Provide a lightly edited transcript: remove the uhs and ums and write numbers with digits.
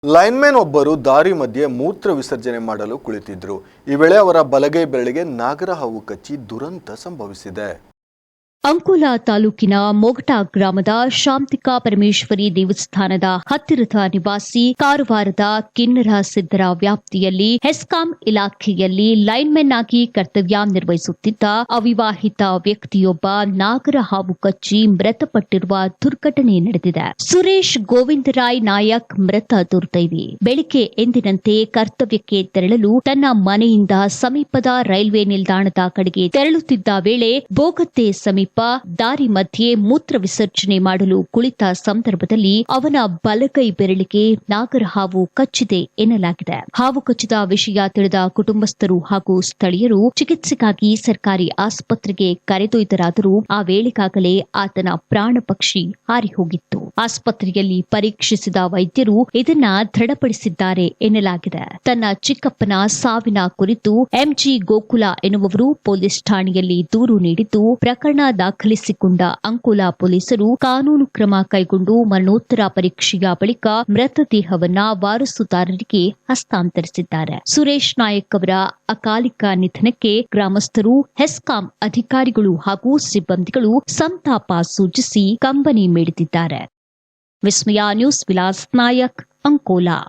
Lineman ಒಬ್ಬರು ದಾರಿ ಮಧ್ಯೆ ಮೂತ್ರ ವಿಸರ್ಜನೆ ಮಾಡಲು ಕುಳಿತಿದ್ರು. ಈ ವೇಳೆ ಅವರ ಬಲಗೈ ಬೆರಳಿಗೆ ನಾಗರಹಾವು ಕಚ್ಚಿ ದುರಂತ ಸಂಭವಿಸಿದೆ. ಅಂಕೋಲಾ ತಾಲೂಕಿನ ಮೊಗಟಾ ಗ್ರಾಮದ ಶಾಂತಿಕಾ ಪರಮೇಶ್ವರಿ ದೇವಸ್ಥಾನದ ಹತ್ತಿರದ ನಿವಾಸಿ ಕಾರವಾರದ ಕಿನ್ನರ ಸಿದ್ದರ ವ್ಯಾಪ್ತಿಯಲ್ಲಿ ಹೆಸ್ಕಾಂ ಇಲಾಖೆಯಲ್ಲಿ ಲೈನ್ಮನ್ ಆಗಿ ಕರ್ತವ್ಯ ನಿರ್ವಹಿಸುತ್ತಿದ್ದ ಅವಿವಾಹಿತ ವ್ಯಕ್ತಿಯೊಬ್ಬ ನಾಗರಹಾವು ಕಚ್ಚಿ ಮೃತಪಟ್ಟಿರುವ ದುರ್ಘಟನೆ ನಡೆದಿದೆ. ಸುರೇಶ್ ಗೋವಿಂದರಾಯ್ ನಾಯಕ್ ಮೃತ ದುರ್ದೈವಿ. ಬೆಳಿಗ್ಗೆ ಎಂದಿನಂತೆ ಕರ್ತವ್ಯಕ್ಕೆ ತೆರಳಲು ತನ್ನ ಮನೆಯಿಂದ ಸಮೀಪದ ರೈಲ್ವೆ ನಿಲ್ದಾಣದ ಕಡೆಗೆ ತೆರಳುತ್ತಿದ್ದ ವೇಳೆ ಬೋಗತ್ತೆ ಸಮೀಪ ದಾರಿ ಮಧ್ಯೆ ಮೂತ್ರ ವಿಸರ್ಜನೆ ಮಾಡಲು ಕುಳಿತ ಸಂದರ್ಭದಲ್ಲಿ ಅವನ ಬಲಗೈ ಬೆರಳಿಗೆ ನಾಗರಹಾವು ಕಚ್ಚಿದೆ ಎನ್ನಲಾಗಿದೆ. ಹಾವು ಕಚ್ಚಿದ ವಿಷಯ ತಿಳಿದ ಕುಟುಂಬಸ್ಥರು ಹಾಗೂ ಸ್ಥಳೀಯರು ಚಿಕಿತ್ಸೆಗಾಗಿ ಸರ್ಕಾರಿ ಆಸ್ಪತ್ರೆಗೆ ಕರೆದೊಯ್ದರಾದರೂ ಆ ವೇಳೆಗಾಗಲೇ ಆತನ ಪ್ರಾಣ ಪಕ್ಷಿ ಹಾರಿ ಹೋಗಿತ್ತು. ಆಸ್ಪತ್ರೆಯಲ್ಲಿ ಪರೀಕ್ಷಿಸಿದ ವೈದ್ಯರು ಇದನ್ನ ದೃಢಪಡಿಸಿದ್ದಾರೆ ಎನ್ನಲಾಗಿದೆ. ತನ್ನ ಚಿಕ್ಕಪ್ಪನ ಸಾವಿನ ಕುರಿತು ಎಂಜಿ ಗೋಕುಲ ಎನ್ನುವವರು ಪೊಲೀಸ್ ಠಾಣೆಯಲ್ಲಿ ದೂರು ನೀಡಿದ್ದು, ಪ್ರಕರಣ ದಾಖಲಿಸಿಕೊಂಡ ಅಂಕೋಲಾ ಪೊಲೀಸರು ಕಾನೂನು ಕ್ರಮ ಕೈಗೊಂಡು ಮರಣೋತ್ತರ ಪರೀಕ್ಷೆಯ ಬಳಿಕ ಮೃತದೇಹವನ್ನ ವಾರಸುದಾರರಿಗೆ ಹಸ್ತಾಂತರಿಸಿದ್ದಾರೆ. ಸುರೇಶ್ ನಾಯಕ್ ಅವರ ಅಕಾಲಿಕ ನಿಧನಕ್ಕೆ ಗ್ರಾಮಸ್ಥರು, ಹೆಸ್ಕಾಂ ಅಧಿಕಾರಿಗಳು ಹಾಗೂ ಸಿಬ್ಬಂದಿಗಳು ಸಂತಾಪ ಸೂಚಿಸಿ ಕಂಬನಿ ಮಿಡಿದಿದ್ದಾರೆ. ವಿಸ್ಮಯ ನ್ಯೂಸ್, ವಿಲಾಸ್ ನಾಯಕ್, ಅಂಕೋಲಾ.